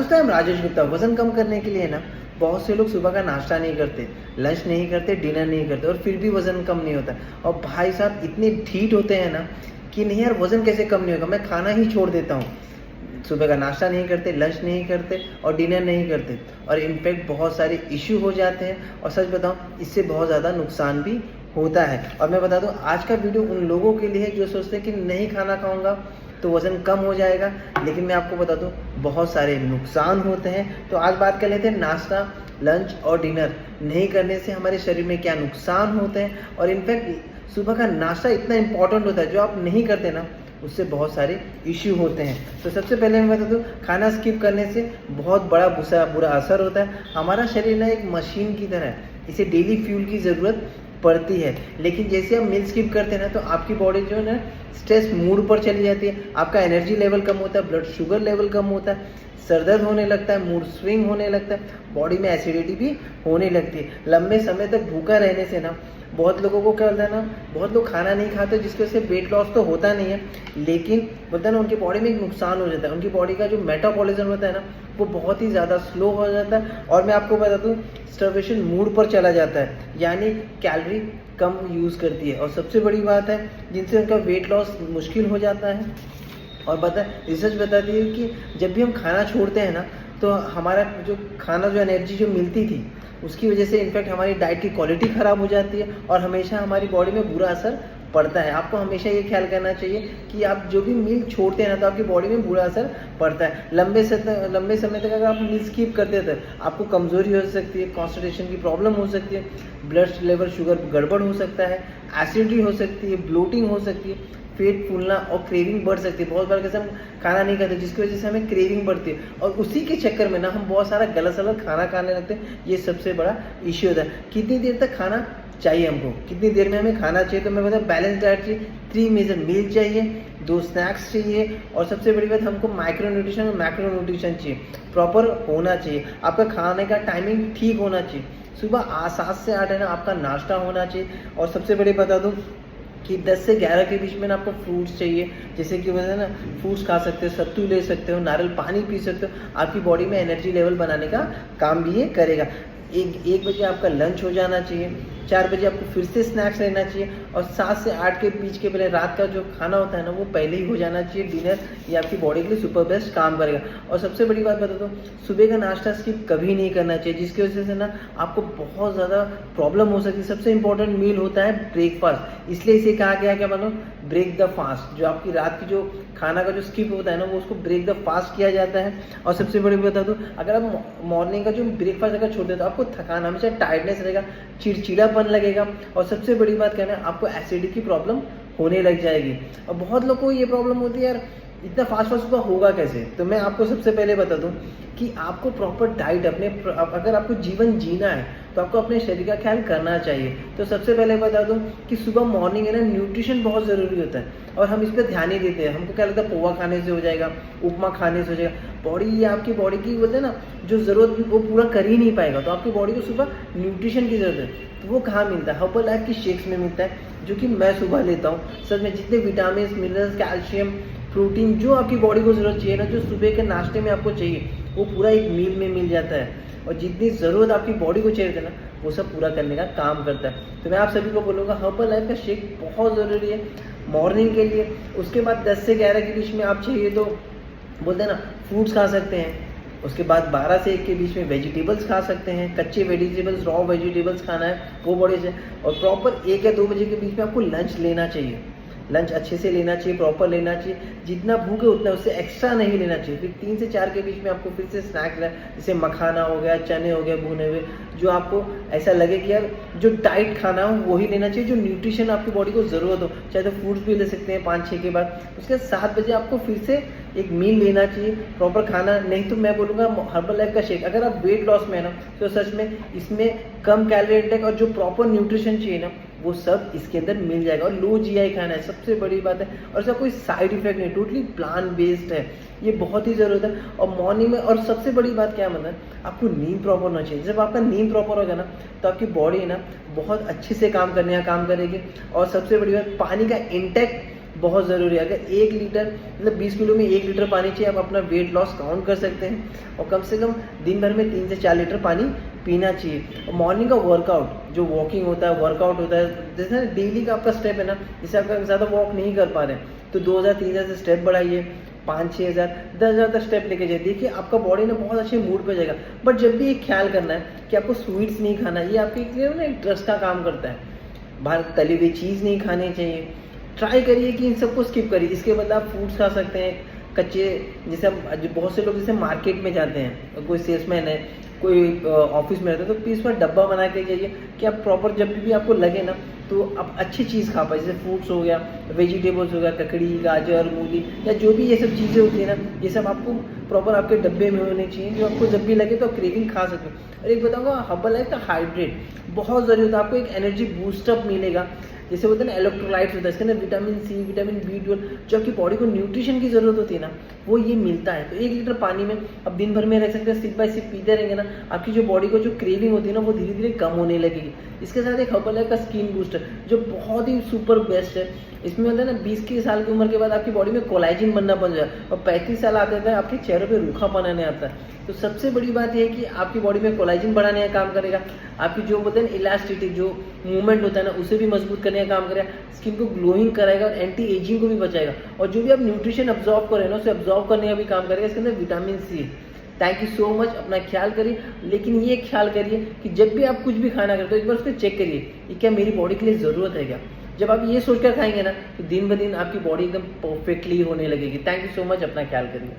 दोस्तों, हम राजेश गुप्ता। वजन कम करने के लिए ना बहुत से लोग सुबह का नाश्ता नहीं करते, लंच नहीं करते, डिनर नहीं करते और फिर भी वजन कम नहीं होता। और भाई साहब इतने ढीठ होते हैं ना कि नहीं यार, वजन कैसे कम नहीं होगा, मैं खाना ही छोड़ देता हूँ। सुबह का नाश्ता नहीं करते, लंच नहीं करते और डिनर नहीं करते और इनफैक्ट बहुत सारे इश्यू हो जाते हैं। और सच बताऊँ, इससे बहुत ज़्यादा नुकसान भी होता है। और मैं बता दूँ, आज का वीडियो उन लोगों के लिए है जो सोचते हैं कि नहीं खाना खाऊंगा तो वज़न कम हो जाएगा, लेकिन मैं आपको बता दूं बहुत सारे नुकसान होते हैं। तो आज बात कर लेते हैं नाश्ता, लंच और डिनर नहीं करने से हमारे शरीर में क्या नुकसान होते हैं। और इनफैक्ट सुबह का नाश्ता इतना इंपॉर्टेंट होता है, जो आप नहीं करते ना उससे बहुत सारे इश्यू होते हैं। तो सबसे पहले मैं बता दूं, खाना स्किप करने से बहुत बड़ा बुरा असर होता है। हमारा शरीर ना एक मशीन की तरह है, इसे डेली फ्यूल की ज़रूरत पड़ती है। लेकिन जैसे हम मील स्किप करते हैं ना, तो आपकी बॉडी जो है ना स्ट्रेस मूड पर चली जाती है, आपका एनर्जी लेवल कम होता है, ब्लड शुगर लेवल कम होता है, सर दर्द होने लगता है, मूड स्विंग होने लगता है, बॉडी में एसिडिटी भी होने लगती है। लंबे समय तक भूखा रहने से ना बहुत लोगों को क्या होता है ना, बहुत लोग खाना नहीं खाते जिसकी वजह से वेट लॉस तो होता नहीं है, लेकिन बोलते हैं ना उनकी बॉडी में एक नुकसान हो जाता है। उनकी बॉडी का जो मेटाबॉलिज्म होता है ना वो बहुत ही ज़्यादा स्लो हो जाता है। और मैं आपको बता दूँ, स्टार्वेशन मूड पर चला जाता है, यानी कैलोरी कम यूज़ करती है। और सबसे बड़ी बात है जिनसे उनका वेट लॉस मुश्किल हो जाता है। और रिसर्च बताती है कि जब भी हम खाना छोड़ते हैं ना, तो हमारा जो खाना जो एनर्जी जो मिलती थी उसकी वजह से इनफैक्ट हमारी डाइट की क्वालिटी ख़राब हो जाती है और हमेशा हमारी बॉडी में बुरा असर पड़ता है। आपको हमेशा ये ख्याल करना चाहिए कि आप जो भी मील छोड़ते हैं ना, तो आपकी बॉडी में बुरा असर पड़ता है। लंबे समय तक अगर आप मील स्किप करते हैं तो आपको कमज़ोरी हो सकती है, कॉन्स्टिपेशन की प्रॉब्लम हो सकती है, ब्लड लेवल शुगर गड़बड़ हो सकता है, एसिडिटी हो सकती है, ब्लोटिंग हो सकती है, पेट फूलना और क्रेविंग बढ़ सकती है। बहुत बार कैसे हम खाना नहीं खाते जिसकी वजह से हमें क्रेविंग बढ़ती है और उसी के चक्कर में ना हम बहुत सारा गलत सलत खाना खाने लगते हैं। ये सबसे बड़ा इश्यू होता है। कितनी देर तक खाना चाहिए हमको, कितनी देर में हमें खाना चाहिए? तो मैं बताऊँ, बैलेंस डाइट चाहिए, 3 मेजर मील चाहिए, 2 स्नैक्स चाहिए और सबसे बड़ी बात हमको माइक्रो न्यूट्रिशन और मैक्रो न्यूट्रिशन चाहिए, प्रॉपर होना चाहिए। आपका खाने का टाइमिंग ठीक होना चाहिए। सुबह 7 से 8 है ना आपका नाश्ता होना चाहिए। और सबसे बड़ी बता दूँ कि 10 से 11 के बीच में ना आपको फ्रूट्स चाहिए, जैसे कि वजह ना फ्रूट्स खा सकते हो, सत्तू ले सकते हो, नारियल पानी पी सकते हो। आपकी बॉडी में एनर्जी लेवल बनाने का काम भी ये करेगा। 1 बजे आपका लंच हो जाना चाहिए, 4 बजे आपको फिर से स्नैक्स लेना चाहिए और 7 से 8 के बीच के पहले रात का जो खाना होता है ना वो पहले ही हो जाना चाहिए डिनर। ये आपकी बॉडी के लिए सुपर बेस्ट काम करेगा। और सबसे बड़ी बात बता दो, सुबह का नाश्ता स्किप कभी नहीं करना चाहिए, जिसकी वजह से ना आपको बहुत ज़्यादा प्रॉब्लम हो सकती है। सबसे इंपॉर्टेंट मील होता है ब्रेकफास्ट, इसलिए इसे कहा गया क्या मानो, ब्रेक द फास्ट। जो आपकी रात की जो खाना का जो स्किप होता है ना वो उसको ब्रेक द फास्ट किया जाता है। और सबसे बड़ी बता दूँ, अगर आप मॉर्निंग का जो ब्रेकफास्ट अगर छोड़ दें तो आपको थकान, हमेशा टायर्डनेस रहेगा, चिड़चिड़ापन लगेगा और सबसे बड़ी बात क्या है, आपको एसिडिटी की प्रॉब्लम होने लग जाएगी। और बहुत लोगों को ये प्रॉब्लम होती है, यार इतना फास्ट फास्ट सुबह होगा कैसे? तो मैं आपको सबसे पहले बता दूं कि आपको प्रॉपर डाइट अगर आपको जीवन जीना है तो आपको अपने शरीर का ख्याल करना चाहिए। तो सबसे पहले बता दूं कि सुबह मॉर्निंग है ना, न्यूट्रिशन बहुत ज़रूरी होता है और हम इस पर ध्यान नहीं देते हैं। हमको क्या लगता है पोहा खाने से हो जाएगा, उपमा खाने से हो जाएगा। ये आपकी बॉडी की बोलते हैं ना जो ज़रूरत वो पूरा कर ही नहीं पाएगा। तो आपकी बॉडी को सुबह न्यूट्रिशन की ज़रूरत है, तो वो कहाँ मिलता है? हर्बल लाइफ की शेक्स में मिलता है, जो कि मैं सुबह लेता हूँ। सच में जितने विटामिन, मिनरल्स, कैल्शियम, प्रोटीन जो आपकी बॉडी को ज़रूरत चाहिए ना, जो सुबह के नाश्ते में आपको चाहिए, वो पूरा एक मील में मिल जाता है। और जितनी ज़रूरत आपकी बॉडी को चाहिए ना वो सब पूरा करने का काम करता है। तो मैं आप सभी को बोलूँगा, हर्बल लाइफ का शेक बहुत ज़रूरी है मॉर्निंग के लिए। उसके बाद 10 से 11 के बीच में आप चाहिए तो बोलते हैं ना फ्रूट्स खा सकते हैं। उसके बाद 12 से 1 के बीच में वेजिटेबल्स खा सकते हैं, कच्चे वेजिटेबल्स, रॉ वेजिटेबल्स खाना है वो बड़े से। और प्रॉपर 1 या 2 बजे के बीच में आपको लंच लेना चाहिए, लंच अच्छे से लेना चाहिए, प्रॉपर लेना चाहिए, जितना भूख है उतना, उससे एक्स्ट्रा नहीं लेना चाहिए। फिर 3 से 4 के बीच में आपको फिर से स्नैक्स लेना, जैसे मखाना हो गया, चने हो गए भुने हुए, जो आपको ऐसा लगे कि यार जो डाइट खाना हो वही लेना चाहिए, जो न्यूट्रिशन आपकी बॉडी को ज़रूरत हो। चाहे तो फ्रूट्स भी ले सकते हैं 5-6 के बाद। उसके 7 बजे आपको फिर से एक मील लेना चाहिए, प्रॉपर खाना। नहीं तो मैं बोलूँगा हर्बल लाइफ का शेक। अगर आप वेट लॉस में है ना, तो सच में इसमें कम कैलोरी इंटेक और जो प्रॉपर न्यूट्रिशन चाहिए ना वो सब इसके अंदर मिल जाएगा। और लो जीआई खाना है, सबसे बड़ी बात है। और इसका कोई साइड इफेक्ट नहीं, टोटली प्लांट बेस्ड है, ये बहुत ही ज़रूरत है। और मॉर्निंग में, और सबसे बड़ी बात क्या मतलब, आपको नींद प्रॉपर होना चाहिए। जब आपका नींद प्रॉपर होगा ना तो आपकी बॉडी ना बहुत अच्छे से काम करने का काम करेगी। और सबसे बड़ी बात, पानी का इंटेक बहुत ज़रूरी है। अगर 1 लीटर मतलब 20 किलो में 1 लीटर पानी चाहिए, आप अपना वेट लॉस काउंट कर सकते हैं। और कम से कम दिन भर में 3 से 4 लीटर पानी पीना चाहिए। और मॉर्निंग का वर्कआउट, जो वॉकिंग होता है, वर्कआउट होता है, जैसे ना डेली का आपका स्टेप है ना, जैसे आप ज़्यादा वॉक नहीं कर पा रहे हैं तो 2000-3000 से स्टेप बढ़ाइए, 5-6 हज़ार 10,000 तक स्टेप लेके जाइए। देखिए आपका बॉडी ना बहुत अच्छे मूड पे जाएगा। बट जब भी एक ख्याल करना है कि आपको स्वीट्स नहीं खाना, ये आपके लिए ना एक ट्रस्ट का काम करता है। बाहर तली हुई चीज़ नहीं खानी चाहिए। ट्राई करिए कि इन सबको स्किप करिए। इसके बदले आप फ्रूट्स खा सकते हैं, कच्चे, जैसे हम जो बहुत से लोग जैसे मार्केट में जाते हैं, कोई सेल्समैन है, कोई ऑफिस में रहता है, तो प्लीज़ उसमें डब्बा बना के जाइए कि आप प्रॉपर जब भी आपको लगे ना तो आप अच्छी चीज़ खा पाए। जैसे फ्रूट्स हो गया, वेजिटेबल्स हो गया, ककड़ी, गाजर, मूली, या जो भी ये सब चीज़ें होती है ना, ये सब आपको प्रॉपर आपके डब्बे में होने चाहिए, जो आपको जब भी लगे तो आप क्रेविंग खा सकते हो। और एक बताऊँगा, हर्बल लाइफ का हाइड्रेट बहुत ज़रूरी होता है। आपको एक एनर्जी बूस्टअप मिलेगा, जैसे होता है ना इलेक्ट्रोलाइट्स होता है, इसके अंदर विटामिन सी, विटामिन B12, जो आपकी बॉडी को न्यूट्रिशन की ज़रूरत होती है ना, वो ये मिलता है। तो 1 लीटर पानी में अब दिन भर में रह सकते हैं, सिप बाय सिप पीते रहेंगे ना, आपकी जो बॉडी को जो क्रेविंग होती है ना, वो धीरे धीरे कम होने लगेगी। इसके साथ एक हर्बल लाइफ का स्किन बूस्टर जो बहुत ही सुपर बेस्ट है। इसमें होता है ना 20 की साल की उम्र के बाद आपकी बॉडी में कोलाजन बनना बन जाए, और 35 साल आते हैं आपके चेहरे पे रूखापन आने आता है। तो सबसे बड़ी बात यह है कि आपकी बॉडी में कोलाजन बढ़ाने का काम करेगा, आपकी जो बोलते हैं इलास्टिसिटी, जो मूवमेंट होता है ना, उसे भी मजबूत करने का काम करेगा, स्किन को ग्लोइंग कराएगा और एंटी एजिंग को भी बचाएगा। और जो भी आप न्यूट्रिशन अब्जॉर्व कर रहे हैं ना, उसे अब्जॉर्व करने का भी काम करेगा। इसके अंदर vitamin C. Thank you so much. अपना ख्याल करिए, लेकिन ये ख्याल करिए कि जब भी आप कुछ भी खाना करते हो एक बार उसको चेक करिए कि क्या मेरी बॉडी के लिए ज़रूरत है क्या। जब आप ये सोचकर खाएंगे ना तो दिन ब दिन आपकी बॉडी एकदम परफेक्टली होने लगेगी। Thank you so much. अपना ख्याल करिए।